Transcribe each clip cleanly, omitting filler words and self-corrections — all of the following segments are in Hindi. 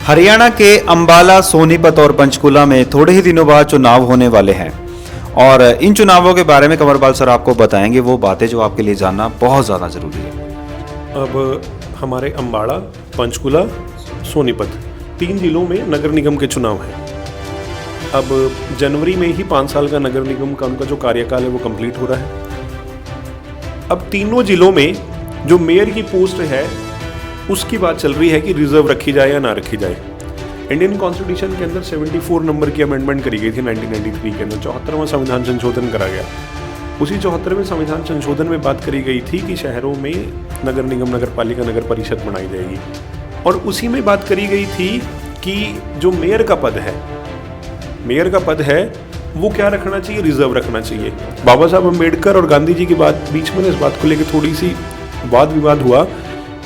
हरियाणा के अंबाला, सोनीपत और पंचकुला में थोड़े ही दिनों बाद चुनाव होने वाले हैं और इन चुनावों के बारे में कंवरपाल सर आपको बताएंगे वो बातें जो आपके लिए जानना बहुत ज़्यादा ज़रूरी है। अब हमारे अंबाला, पंचकुला, सोनीपत 3 जिलों में नगर निगम के चुनाव हैं। अब जनवरी में ही 5 साल का नगर निगम का उनका जो कार्यकाल है वो कंप्लीट हो रहा है। अब तीनों जिलों में जो मेयर की पोस्ट है उसकी बात चल रही है कि रिजर्व रखी जाए या ना रखी जाए। इंडियन कॉन्स्टिट्यूशन के अंदर 74 नंबर की अमेंडमेंट करी गई थी 1993 के अंदर, 74वां संविधान संशोधन करा गया। उसी 74वें संविधान संशोधन में बात करी गई थी कि शहरों में नगर निगम, नगर पालिका, नगर परिषद बनाई जाएगी और उसी में बात करी गई थी कि जो मेयर का पद है वो क्या रखना चाहिए, रिजर्व रखना चाहिए। बाबा साहब अम्बेडकर और गांधी जी की बात बीच में इस बात को लेकर थोड़ी सी वाद विवाद हुआ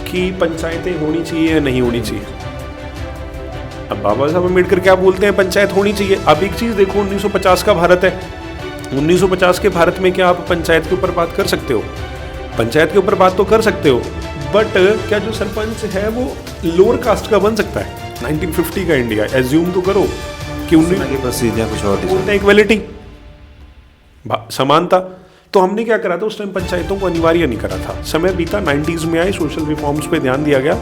कि पंचायतें होनी चाहिए या नहीं होनी चाहिए। अब बाबा साहब अम्बेडकर क्या बोलते हैं, पंचायत होनी चाहिए। अब एक चीज देखो, 1950 का भारत है। 1950 के भारत में क्या आप पंचायत के ऊपर बात कर सकते हो? पंचायत के ऊपर बात तो कर सकते हो, बट क्या जो सरपंच है वो लोअर कास्ट का बन सकता है? 1950 का इंडिया, एज्यूम तो करो कि 19 कुछ और इक्वलिटी, समानता। तो हमने क्या करा था उस टाइम, पंचायतों को अनिवार्य नहीं करा था। समय बीता, 90s में आए, सोशल रिफॉर्म्स पे ध्यान दिया गया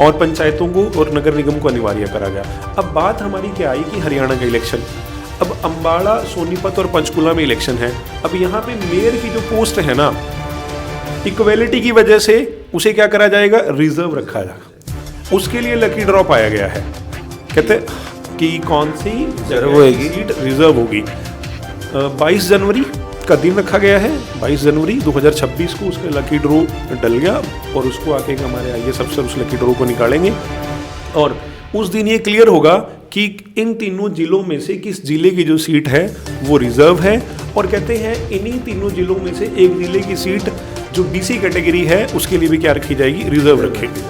और पंचायतों को और नगर निगम को अनिवार्य करा गया। अब बात हमारी क्या आई कि हरियाणा का इलेक्शन, अब अंबाला, सोनीपत और पंचकुला में इलेक्शन है। अब यहाँ पे मेयर की जो पोस्ट है ना, इक्वलिटी की वजह से उसे क्या करा जाएगा, रिजर्व रखा जाएगा। उसके लिए लकी ड्रॉ पाया गया है। कहते कि कौन सी सीट रिजर्व होगी। 22 जनवरी का दिन रखा गया है, 22 जनवरी 2026 को उसका लकी ड्रॉ डल गया और उसको आके हमारे आईएएस अफसर उस लकी ड्रॉ को निकालेंगे और उस दिन ये क्लियर होगा कि इन तीनों जिलों में से किस जिले की जो सीट है वो रिजर्व है। और कहते हैं इन्हीं तीनों जिलों में से एक जिले की सीट जो बीसी कैटेगरी है उसके लिए भी क्या रखी जाएगी, रिजर्व रखेगी।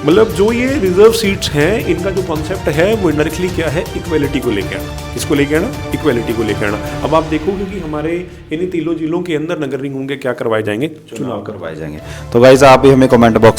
मतलब जो ये रिजर्व सीट्स हैं, इनका जो कॉन्सेप्ट है वो इनडायरेक्टली क्या है, इक्वलिटी को लेकर आना। किसको लेकर आना? इक्वलिटी को लेकर आना। अब आप देखोगे कि हमारे इन्हीं तीनों जिलों के अंदर नगर निगम के क्या करवाए जाएंगे, चुनाव करवाए जाएंगे। तो गाइस आप भी हमें कमेंट बॉक्स